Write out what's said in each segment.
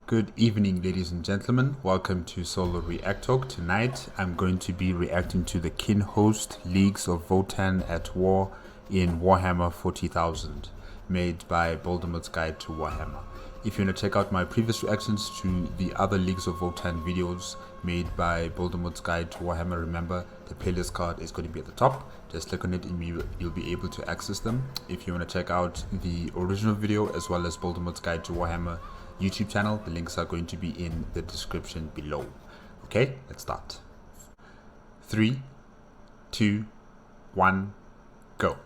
Good evening, ladies and gentlemen. Welcome to Solo ReacTalk. Tonight, I'm going to be reacting to the kin host Leagues of VOTANN at War in Warhammer 40,000, made by Baldermort's Guide to Warhammer. If you want to check out my previous reactions to the other Leagues of VOTANN videos made by Baldermort's Guide to Warhammer, remember the playlist card is going to be at the top. Just click on it and you'll be able to access them. If you want to check out the original video as well as Baldermort's Guide to Warhammer YouTube channel, the links are going to be in the description below. Okay, let's start. 3, 2, 1, go.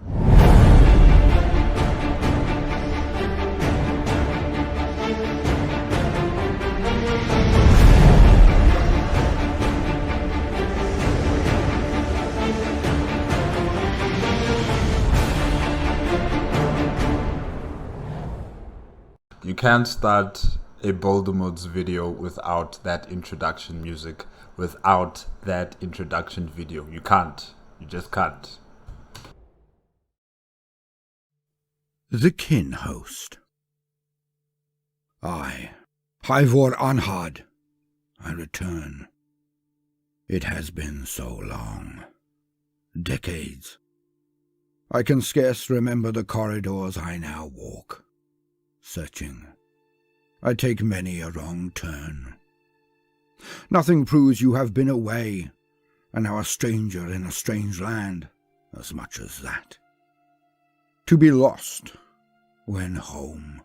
You can't start a Baldermort's video without that introduction music, without that introduction video. You can't. You just can't. The Kin Host. I, Ivor Anhad, I return. It has been so long. Decades. I can scarce remember the corridors I now walk. Searching. I take many a wrong turn. Nothing proves you have been away, and now a stranger in a strange land, as much as that. To be lost when home.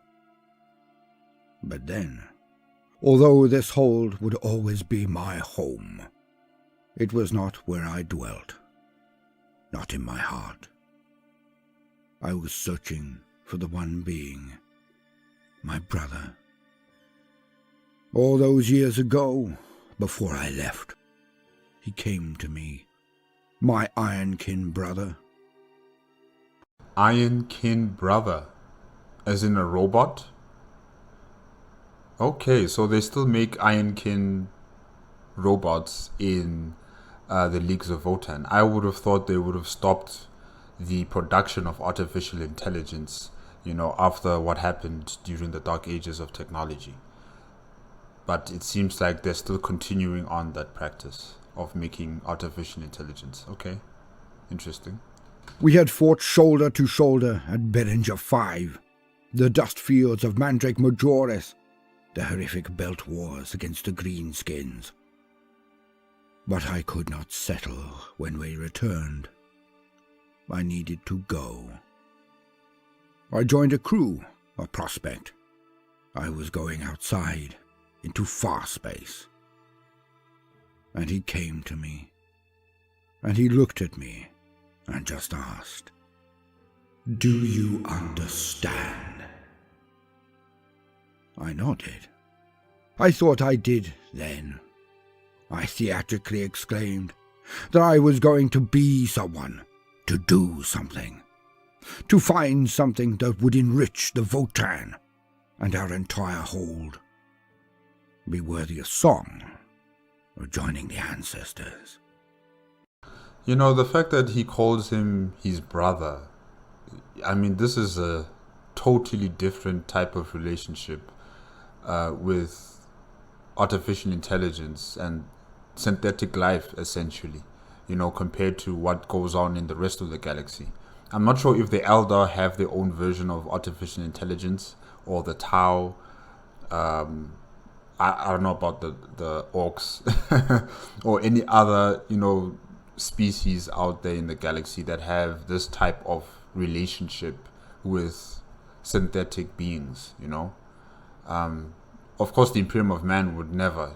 But then, although this hold would always be my home, it was not where I dwelt, not in my heart. I was searching for the one being, my brother. All those years ago, before I left, he came to me, my Ironkin brother. Ironkin brother? As in a robot? Okay, so they still make Ironkin robots in the Leagues of VOTANN. I would have thought they would have stopped the production of artificial intelligence, after what happened during the dark ages of technology. But it seems like they're still continuing on that practice of making artificial intelligence. Okay, interesting. We had fought shoulder to shoulder at Beringer 5, the dust fields of Mandrake Majoris, the horrific belt wars against the greenskins. But I could not settle when we returned. I needed to go. I joined a crew, a prospect. I was going outside, into far space. And he came to me, and he looked at me, and just asked, "Do you understand?" I nodded. I thought I did then. I theatrically exclaimed that I was going to be someone, to do something. To find something that would enrich the VOTANN and our entire hold. Be worthy of song, or joining the ancestors. The fact that he calls him his brother, this is a totally different type of relationship with artificial intelligence and synthetic life, essentially, compared to what goes on in the rest of the galaxy. I'm not sure if the Eldar have their own version of artificial intelligence, or the Tau. I don't know about the Orcs or any other, species out there in the galaxy that have this type of relationship with synthetic beings, Of course, the Imperium of Man would never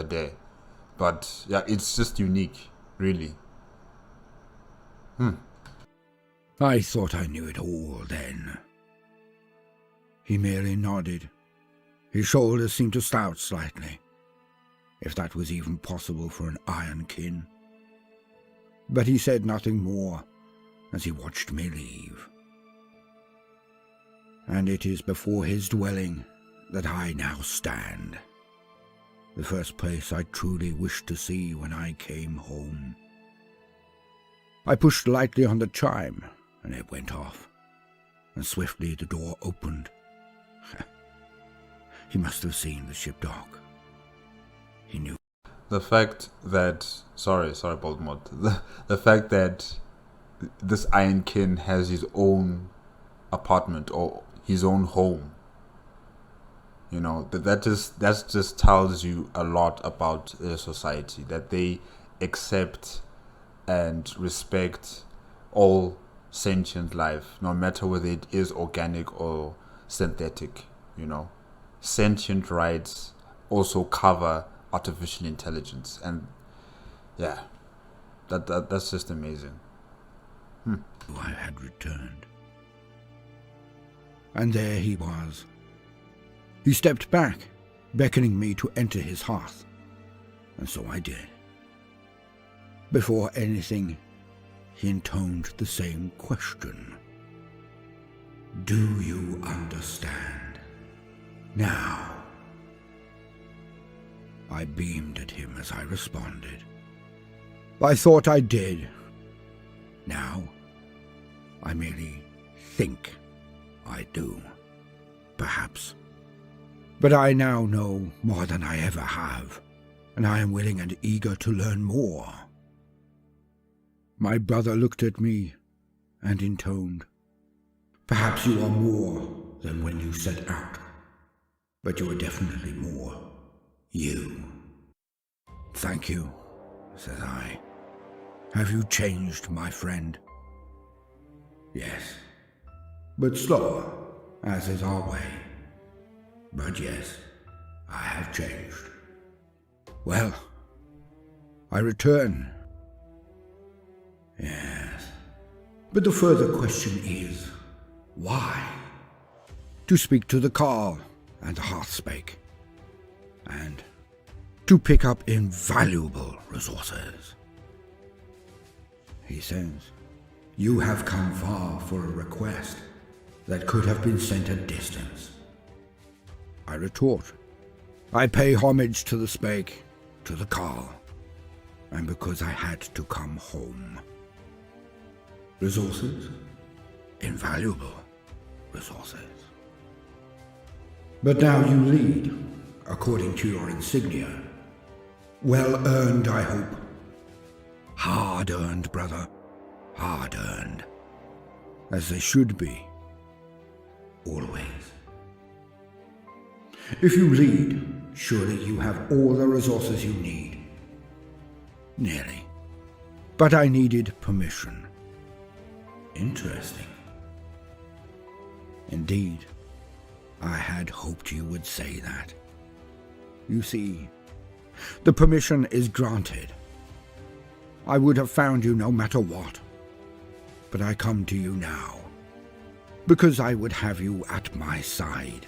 dare. But yeah, it's just unique, really. I thought I knew it all then. He merely nodded. His shoulders seemed to slouch slightly, if that was even possible for an Ironkin. But he said nothing more as he watched me leave. And it is before his dwelling that I now stand. The first place I truly wished to see when I came home. I pushed lightly on the chime, and it went off, and swiftly the door opened. He must have seen the ship dock. He knew. The fact that, sorry, Baldermort, the fact that this Ironkin has his own apartment or his own home, that just tells you a lot about their society, that they accept and respect all sentient life, no matter whether it is organic or synthetic. Sentient rights also cover artificial intelligence, and yeah, that's just amazing. I had returned, and there he was. He stepped back, beckoning me to enter his hearth, and so I did. Before anything, he intoned the same question. Do you understand? Now. I beamed at him as I responded. I thought I did. Now, I merely think I do. Perhaps. But I now know more than I ever have, and I am willing and eager to learn more. My brother looked at me and intoned, perhaps you are more than when you set out, but you are definitely more you. Thank you, said I. Have you changed, my friend? Yes, but slower, as is our way. But yes, I have changed. Well, I return. Yes, but the further question is, why? To speak to the carl and the hearthspake, and to pick up invaluable resources. He says, you have come far for a request that could have been sent at distance. I retort, I pay homage to the spake, to the carl, and because I had to come home. Resources? Invaluable resources. But now you lead, according to your insignia. Well earned, I hope. Hard earned, brother. Hard earned. As they should be. Always. If you lead, surely you have all the resources you need. Nearly. But I needed permission. Interesting. Indeed, I had hoped you would say that. You see, the permission is granted. I would have found you no matter what, but I come to you now, because I would have you at my side.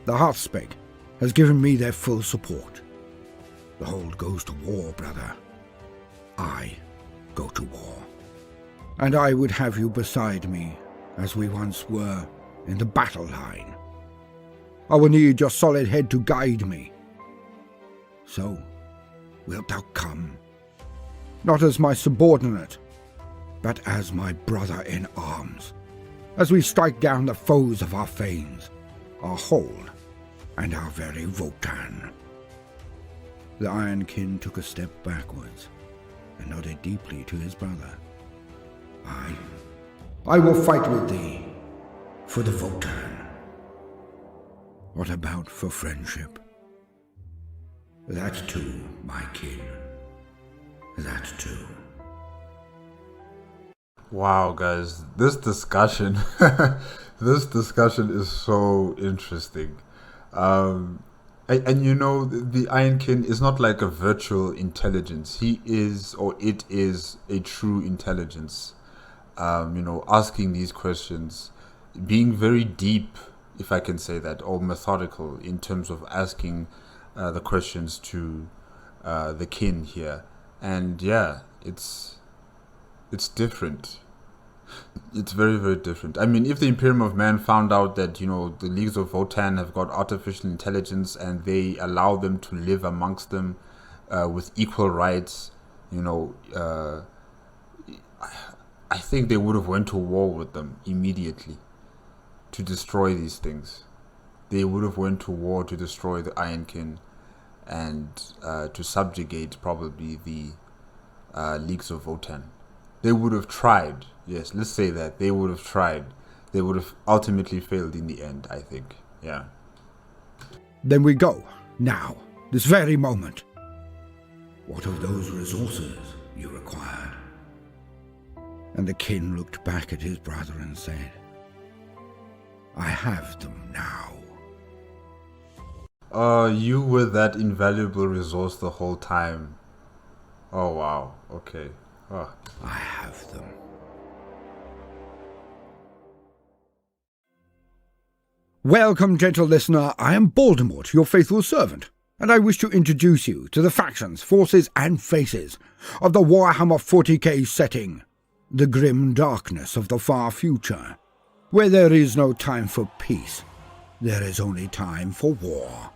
The hearthspake has given me their full support. The hold goes to war, brother. I go to war. And I would have you beside me, as we once were, in the battle line. I will need your solid head to guide me. So, wilt thou come? Not as my subordinate, but as my brother in arms, as we strike down the foes of our fanes, our hold, and our very VOTANN. The Ironkin took a step backwards, and nodded deeply to his brother. I will fight with thee, for the VOTANN. What about for friendship? That too, my kin. That too. Wow, guys, this discussion, this discussion is so interesting. And the Ironkin is not like a virtual intelligence. He is, or it is, a true intelligence. Asking these questions, being very deep, if I can say that, or methodical in terms of asking the questions to the kin here. And yeah, it's different. It's very, very different. I mean, if the Imperium of Man found out that, the Leagues of VOTANN have got artificial intelligence and they allow them to live amongst them with equal rights, I think they would have went to war with them immediately to destroy these things. they would have went to war to destroy the Ironkin and to subjugate probably the Leagues of Votann. They would have tried. Yes, let's say that. They would have tried. They would have ultimately failed in the end, I think. Yeah. Then we go, now, this very moment. What of those resources you required? And the kin looked back at his brother and said, I have them now. You were that invaluable resource the whole time. Oh, wow. Okay. Oh. I have them. Welcome, gentle listener. I am Baldermort, your faithful servant, and I wish to introduce you to the factions, forces, and faces of the Warhammer 40k setting, the grim darkness of the far future, where there is no time for peace, there is only time for war.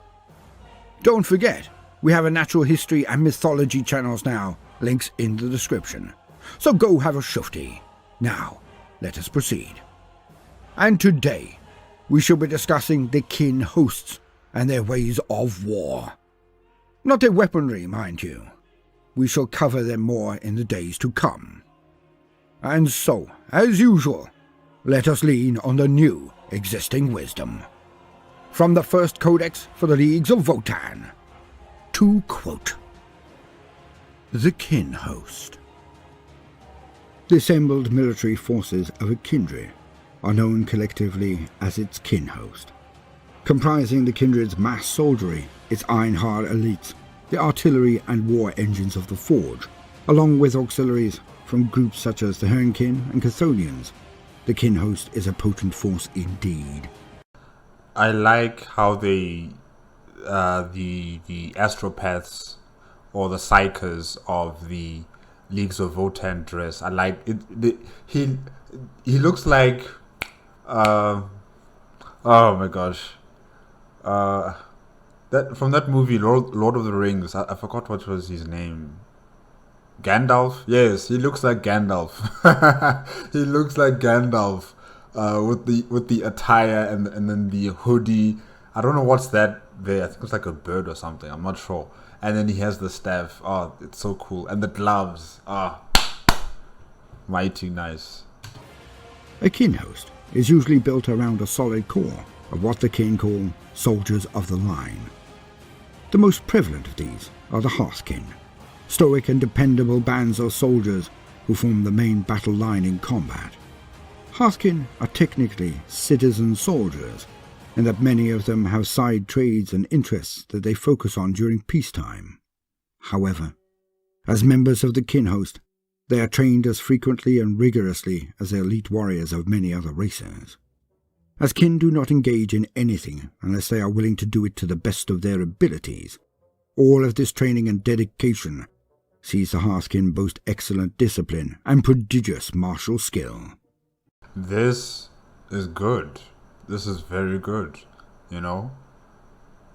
Don't forget, we have a natural history and mythology channels now, links in the description. So go have a shufti. Now, let us proceed. And today, we shall be discussing the kin hosts and their ways of war. Not their weaponry, mind you. We shall cover them more in the days to come. And so, as usual, let us lean on the new existing wisdom. From the first codex for the Leagues of Votann, to quote, the kin host. The assembled military forces of a kindred are known collectively as its kin host, comprising the kindred's mass soldiery, its Einhar elites, the artillery and war engines of the Forge, along with auxiliaries from groups such as the Hernkin and Chthonians. The kin host is a potent force indeed. I like how they, the astropaths or the psychers of the Leagues of Votann dress. I like it. He looks like, oh my gosh, that from that movie Lord of the Rings. I forgot what was his name. Gandalf? Yes, he looks like Gandalf. He looks like Gandalf. With the attire and then the hoodie. I don't know what's that there. I think it's like a bird or something. I'm not sure. And then he has the staff. Oh, it's so cool. And the gloves. Ah, mighty nice. A kin host is usually built around a solid core of what the kin call soldiers of the line. The most prevalent of these are the Hearthkin, stoic and dependable bands of soldiers who form the main battle line in combat. Hearthkin are technically citizen soldiers, and that many of them have side trades and interests that they focus on during peacetime. However, as members of the kin host, they are trained as frequently and rigorously as the elite warriors of many other races. As kin do not engage in anything unless they are willing to do it to the best of their abilities, all of this training and dedication sees the Hearthkin boast excellent discipline and prodigious martial skill. This is good. This is very good. You know,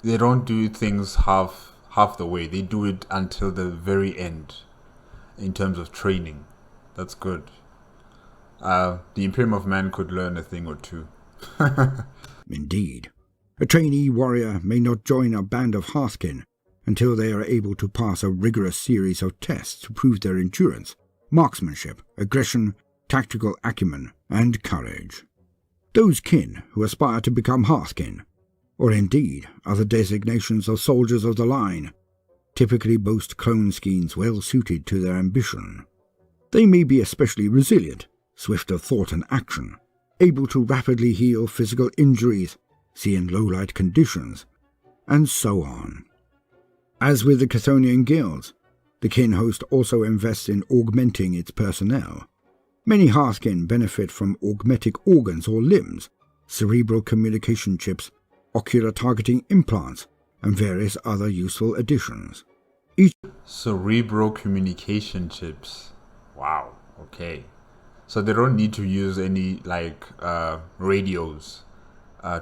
they don't do things half the way. They do it until the very end. In terms of training, that's good. The Imperium of Man could learn a thing or two. Indeed, a trainee warrior may not join a band of Hearthkin until they are able to pass a rigorous series of tests to prove their endurance, marksmanship, aggression, tactical acumen, and courage. Those kin who aspire to become Hearthkin, or indeed other designations of soldiers of the line, typically boast clone schemes well suited to their ambition. They may be especially resilient, swift of thought and action, able to rapidly heal physical injuries, see in low-light conditions, and so on. As with the Chthonian guilds, the kin host also invests in augmenting its personnel. Many Hearthkin benefit from augmetic organs or limbs, cerebral communication chips, ocular targeting implants, and various other useful additions. Cerebral communication chips. Wow, okay. So they don't need to use any radios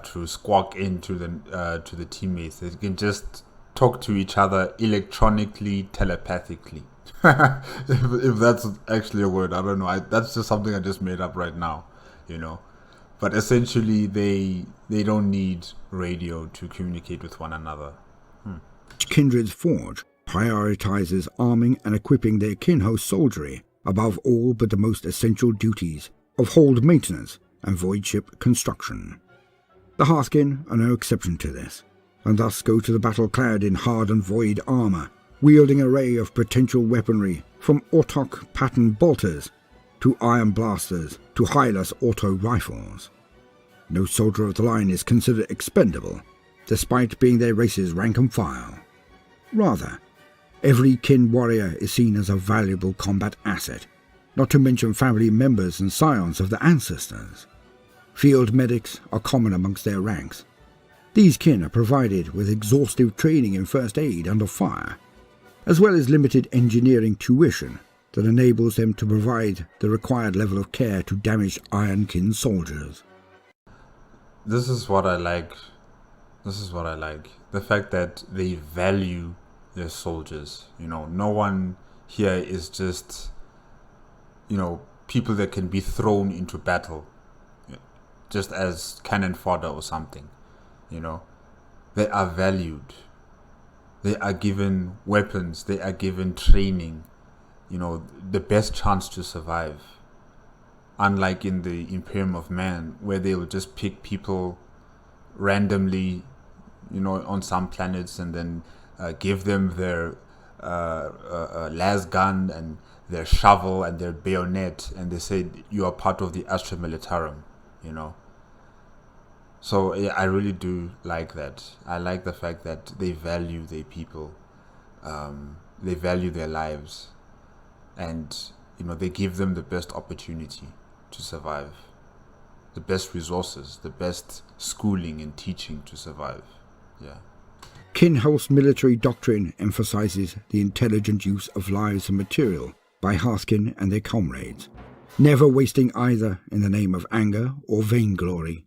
to squawk into to the teammates. They can just talk to each other electronically, telepathically. if that's actually a word, I don't know. That's just something I just made up right now, you know. But essentially, they don't need radio to communicate with one another. Kindred's Forge prioritizes arming and equipping their kin-host soldiery above all but the most essential duties of hold maintenance and void ship construction. The Hearthkin are no exception to this, and thus go to the battle clad in hard and void armour, wielding an array of potential weaponry from Autok pattern bolters to iron blasters to Hylas auto rifles. No soldier of the line is considered expendable, despite being their race's rank and file. Rather, every kin warrior is seen as a valuable combat asset, not to mention family members and scions of the ancestors. Field medics are common amongst their ranks. These kin are provided with exhaustive training in first aid under fire, as well as limited engineering tuition that enables them to provide the required level of care to damaged Ironkin soldiers. This is what I like. The fact that they value their soldiers. No one here is just, people that can be thrown into battle just as cannon fodder or something. They are valued. They are given weapons. They are given training. The best chance to survive. Unlike in the Imperium of Man, where they will just pick people randomly, on some planets, and then give them their las gun and their shovel and their bayonet, and they say you are part of the Astra Militarum. So yeah, I really do like that. I like the fact that they value their people, they value their lives, and they give them the best opportunity to survive, the best resources, the best schooling and teaching to survive. Yeah. Kin-host military doctrine emphasizes the intelligent use of lives and material by Hearthkin and their comrades, never wasting either in the name of anger or vainglory.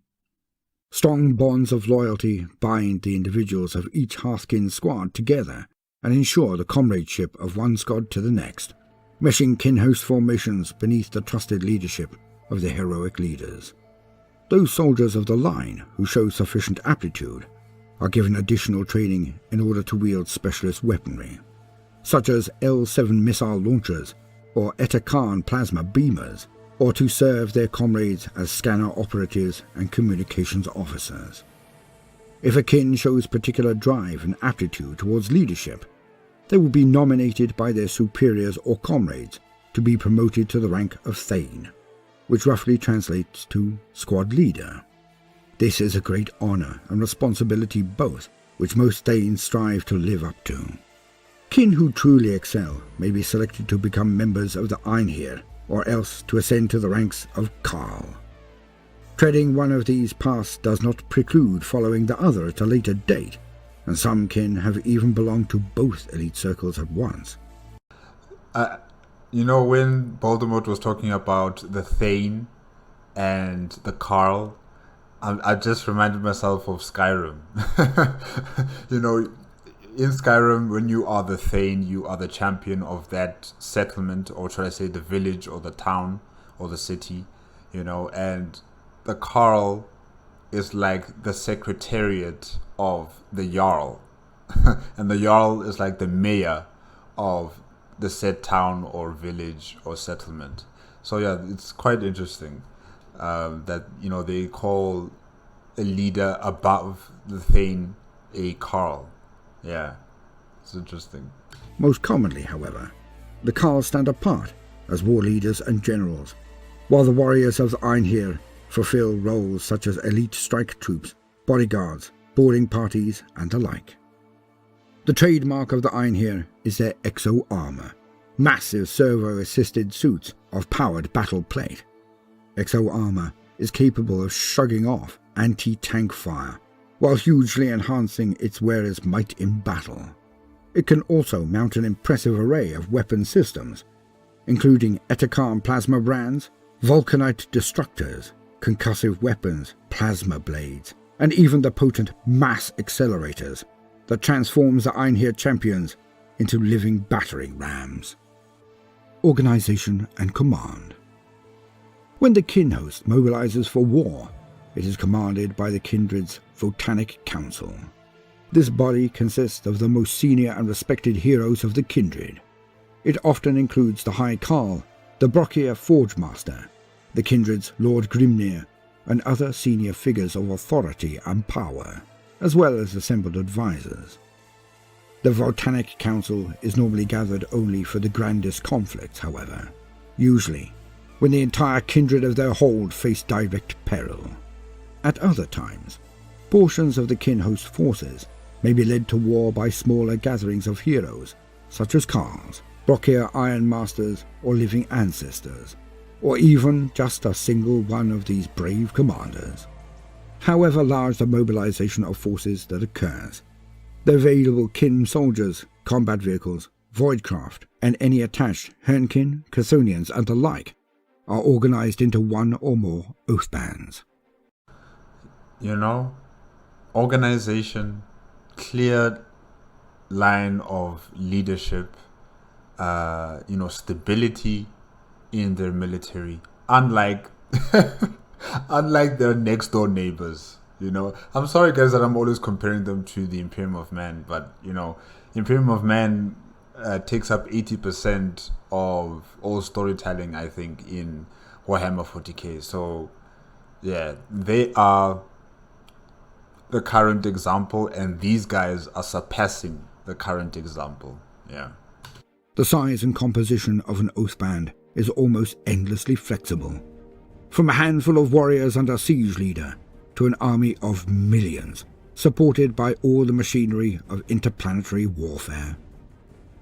Strong bonds of loyalty bind the individuals of each Hearthkin squad together and ensure the comradeship of one squad to the next, meshing kin-host formations beneath the trusted leadership of their heroic leaders. Those soldiers of the line who show sufficient aptitude are given additional training in order to wield specialist weaponry, such as L7 missile launchers or Etakan plasma beamers, or to serve their comrades as scanner operatives and communications officers. If a kin shows particular drive and aptitude towards leadership, they will be nominated by their superiors or comrades to be promoted to the rank of Thane, which roughly translates to squad leader. This is a great honor and responsibility both, which most Thanes strive to live up to. Kin who truly excel may be selected to become members of the Einherjar, or else to ascend to the ranks of Karl. Treading one of these paths does not preclude following the other at a later date, and some kin have even belonged to both elite circles at once. When baldermort was talking about the Thane and the Karl, I just reminded myself of Skyrim. In Skyrim, when you are the Thane, you are the champion of that settlement, or should I say the village or the town or the city, and the Karl is like the secretariat of the Jarl. And the Jarl is like the mayor of the said town or village or settlement. So yeah, it's quite interesting that, they call a leader above the Thane a Karl. Yeah, it's interesting. Most commonly, however, the Karls stand apart as war leaders and generals, while the warriors of the Einherjar fulfill roles such as elite strike troops, bodyguards, boarding parties, and the like. The trademark of the Einherjar is their exo-armor, massive servo-assisted suits of powered battle plate. Exo-armor is capable of shrugging off anti-tank fire, while hugely enhancing its wearer's might in battle. It can also mount an impressive array of weapon systems, including Etakan plasma brands, vulcanite destructors, concussive weapons, plasma blades, and even the potent mass accelerators that transforms the Einherjar champions into living battering rams. Organization and command. When the kin host mobilizes for war, It is commanded by the kindred's Votanic Council. This body consists of the most senior and respected heroes of the kindred. It often includes the High Carl, the Brockier Forge Master, the kindred's Lord Grimnir, and other senior figures of authority and power, as well as assembled advisors. The Votanic Council is normally gathered only for the grandest conflicts, however, usually when the entire kindred of their hold face direct peril. At other times, portions of the kin-host forces may be led to war by smaller gatherings of heroes, such as Carls, Brockier Iron Masters, or living ancestors, or even just a single one of these brave commanders. However large the mobilization of forces that occurs, the available kin soldiers, combat vehicles, voidcraft, and any attached Hernkin, Chthonians, and the like are organized into one or more oath bands. Organization, clear line of leadership, stability in their military, unlike their next door neighbors. I'm sorry guys that I'm always comparing them to the Imperium of Man, but Imperium of Man takes up 80% of all storytelling, I think, in Warhammer 40k. So yeah, they are the current example, and these guys are surpassing the current example. Yeah. The size and composition of an oath band is almost endlessly flexible. From a handful of warriors under siege leader to an army of millions, supported by all the machinery of interplanetary warfare.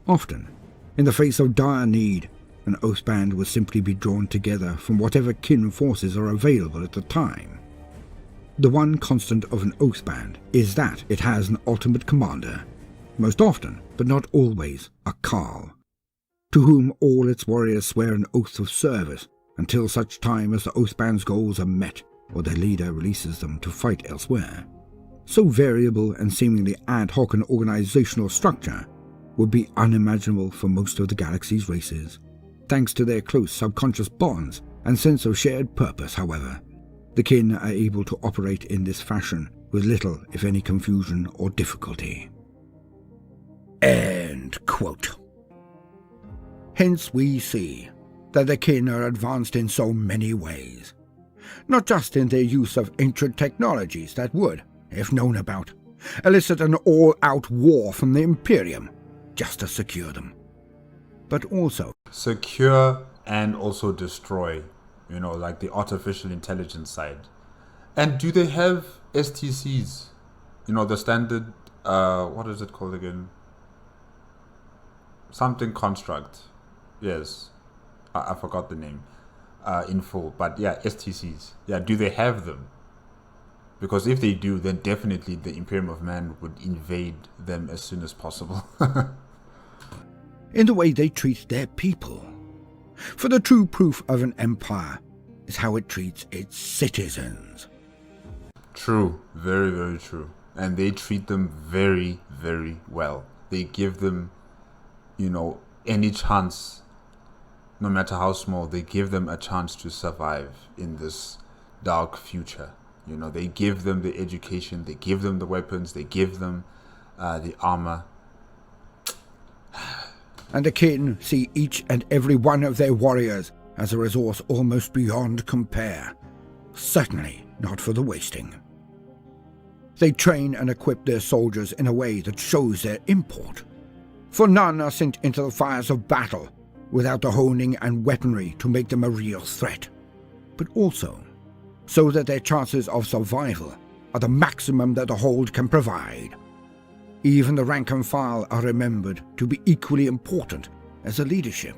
Often, in the face of dire need, an oath band will simply be drawn together from whatever kin forces are available at the time. The one constant of an oath band is that it has an ultimate commander, most often, but not always, a Carl, to whom all its warriors swear an oath of service until such time as the oath band's goals are met or their leader releases them to fight elsewhere. So variable and seemingly ad hoc an organizational structure would be unimaginable for most of the galaxy's races. Thanks to their close subconscious bonds and sense of shared purpose, however, the kin are able to operate in this fashion with little, if any, confusion or difficulty. End quote. Hence we see that the kin are advanced in so many ways, not just in their use of ancient technologies that would, if known about, elicit an all-out war from the Imperium just to secure them, but also secure and also destroy, like the artificial intelligence side. And do they have STCs? The standard, what is it called again? Something construct. Yes, I forgot the name in full, but yeah, STCs. Yeah, do they have them? Because if they do, then definitely the Imperium of Man would invade them as soon as possible. In the way they treat their people. For the true proof of an empire is how it treats its citizens. True, very, very true. And they treat them very, very well. They give them, any chance, no matter how small, they give them a chance to survive in this dark future. They give them the education, they give them the weapons, they give them the armor. And the kin see each and every one of their warriors as a resource almost beyond compare, certainly not for the wasting. They train and equip their soldiers in a way that shows their import, for none are sent into the fires of battle without the honing and weaponry to make them a real threat, but also so that their chances of survival are the maximum that the hold can provide. Even the rank and file are remembered to be equally important as the leadership,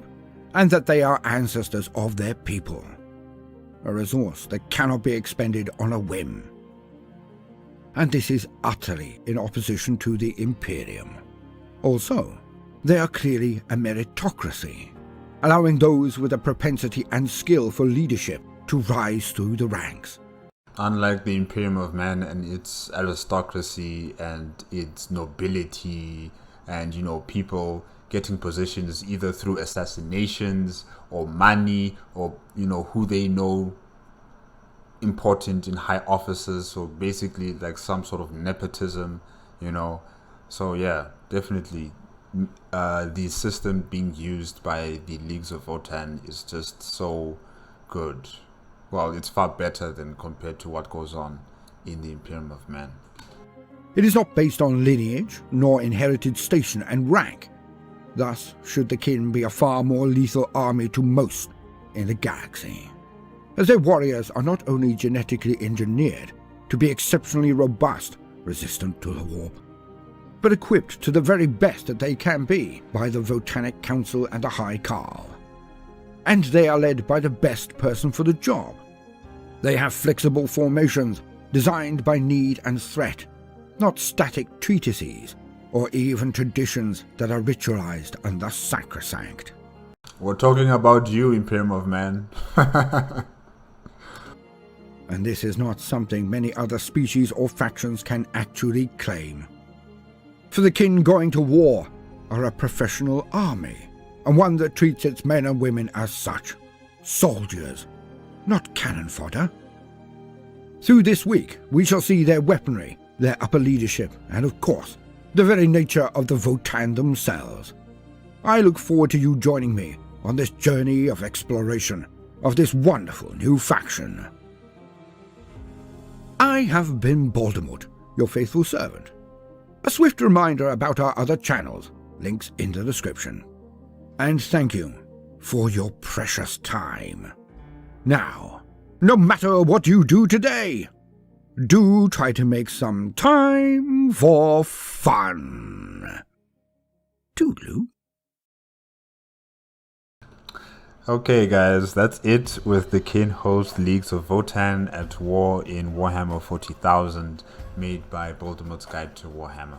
and that they are ancestors of their people, a resource that cannot be expended on a whim. And this is utterly in opposition to the Imperium. Also, they are clearly a meritocracy, allowing those with a propensity and skill for leadership to rise through the ranks. Unlike the Imperium of Man and its aristocracy and its nobility and, people getting positions either through assassinations or money or, who they know, important in high offices, so basically like some sort of nepotism, So yeah, definitely, the system being used by the Leagues of Votann is just so good. Well, it's far better than compared to what goes on in the Imperium of Man. It is not based on lineage, nor inherited station and rank. Thus should the kin be a far more lethal army to most in the galaxy, as their warriors are not only genetically engineered to be exceptionally robust, resistant to the warp, but equipped to the very best that they can be by the Votannic Council and the High Carl. And they are led by the best person for the job. They have flexible formations designed by need and threat, not static treatises or even traditions that are ritualized and thus sacrosanct. We're talking about you, Imperium of Man. And this is not something many other species or factions can actually claim. For the kin going to war are a professional army, and one that treats its men and women as such, soldiers, not cannon fodder. Through this week, we shall see their weaponry, their upper leadership, and of course, the very nature of the Votann themselves. I look forward to you joining me on this journey of exploration of this wonderful new faction. I have been Baldermort, your faithful servant. A swift reminder about our other channels, links in the description. And thank you for your precious time. Now, no matter what you do today, do try to make some time for fun. Toodaloo. Okay guys, that's it with the kin host Leagues of Votann at War in Warhammer 40,000, made by Baldermort's Guide to Warhammer.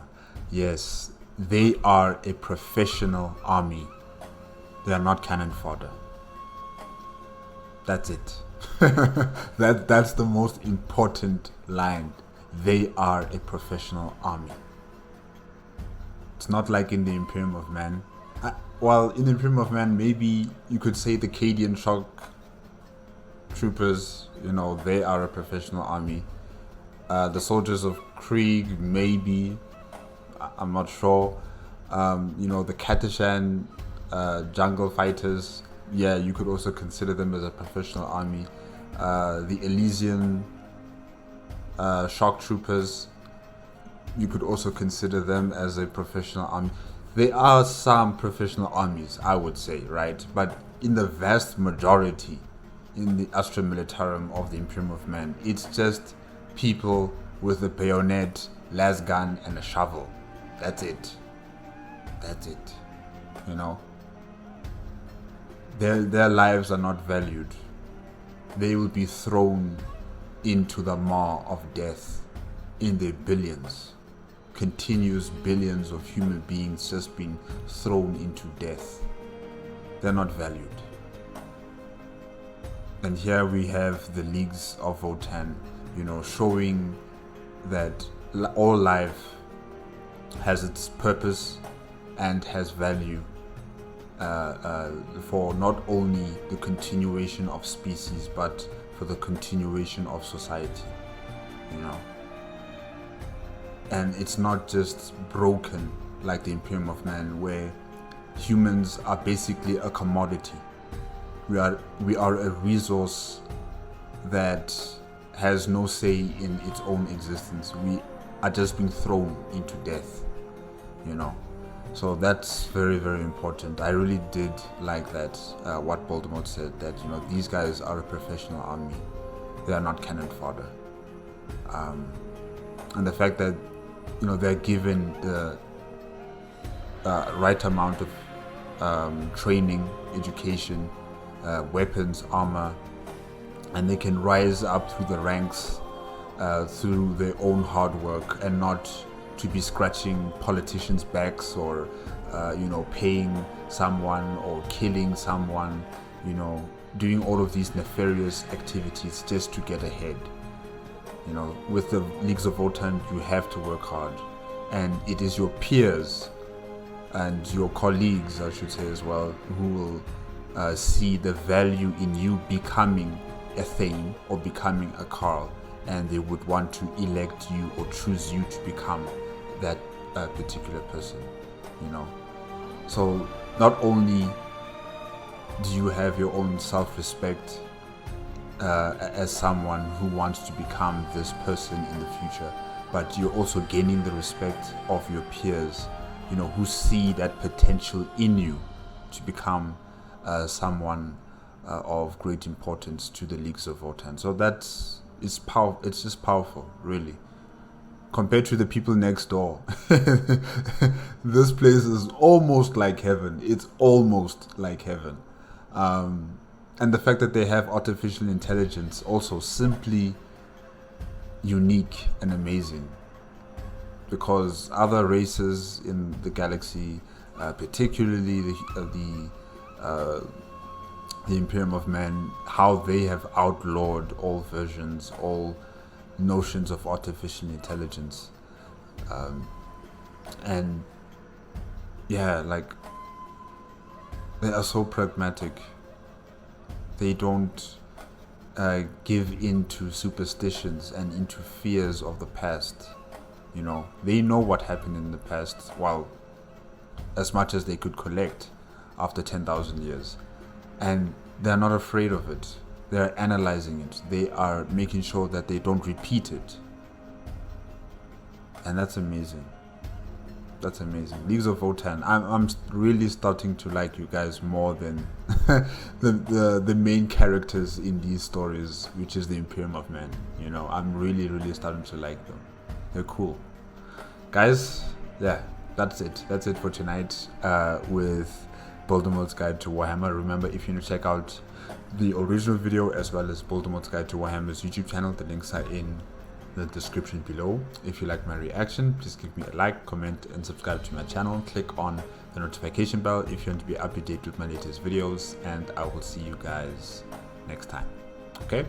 Yes, they are a professional army. They are not cannon fodder. That's it. That's the most important line. They are a professional army. It's not like in the Imperium of Man. Well, in the Imperium of Man, maybe you could say the Cadian shock troopers, they are a professional army. The soldiers of Krieg, maybe, I'm not sure. The Katishan jungle fighters, yeah, you could also consider them as a professional army. The Elysian shock troopers, you could also consider them as a professional army. There are some professional armies, I would say, right? But in the vast majority, in the Astra Militarum of the Imperium of Man, it's just people with a bayonet, las gun, and a shovel. That's it. That's it. Their lives are not valued. They will be thrown into the maw of death in their billions. Continuous billions of human beings just being thrown into death. They're not valued. And here we have the Leagues of Votann, showing that all life has its purpose and has value for not only the continuation of species, but for the continuation of society, And it's not just broken like the Imperium of Man, where humans are basically a commodity. We are a resource that has no say in its own existence. We are just being thrown into death, So that's very, very important. I really did like that, what Baldermort said, that, these guys are a professional army. They are not cannon fodder. And the fact that, they're given the right amount of training, education, weapons, armor, and they can rise up through the ranks through their own hard work, and not to be scratching politicians' backs or paying someone or killing someone, doing all of these nefarious activities just to get ahead. With the Leagues of Votann, you have to work hard, and it is your peers and your colleagues, I should say as well, who will see the value in you becoming a thing or becoming a Carl, and they would want to elect you or choose you to become that particular person, you know. So not only do you have your own self-respect as someone who wants to become this person in the future, but you're also gaining the respect of your peers, you know, who see that potential in you to become someone of great importance to the Leagues of Votann. So it's just powerful, really. Compared to the people next door, this place is almost like heaven. It's almost like heaven. And the fact that they have artificial intelligence also simply unique and amazing, because other races in the galaxy, particularly the Imperium of Man, how they have outlawed all versions, all notions of artificial intelligence, and yeah, like, they are so pragmatic. They don't give into superstitions and into fears of the past. You know, they know what happened in the past, well, as much as they could collect after 10,000 years. And they're not afraid of it. They're analyzing it. They are making sure that they don't repeat it. And that's amazing. That's amazing. Leagues of Votann. I'm really starting to like you guys more than the main characters in these stories, which is the Imperium of Man. You know, I'm really starting to like them. They're cool. Guys, yeah, that's it. That's it for tonight with Baldermort's Guide to Warhammer. Remember, if you want to check out the original video as well as Baldermort's Guide to Warhammer's YouTube channel, the links are in the description below. If you like my reaction, please give me a like, comment, and subscribe to my channel. Click on the notification bell if you want to be up to date with my latest videos, and I will see you guys next time. Okay?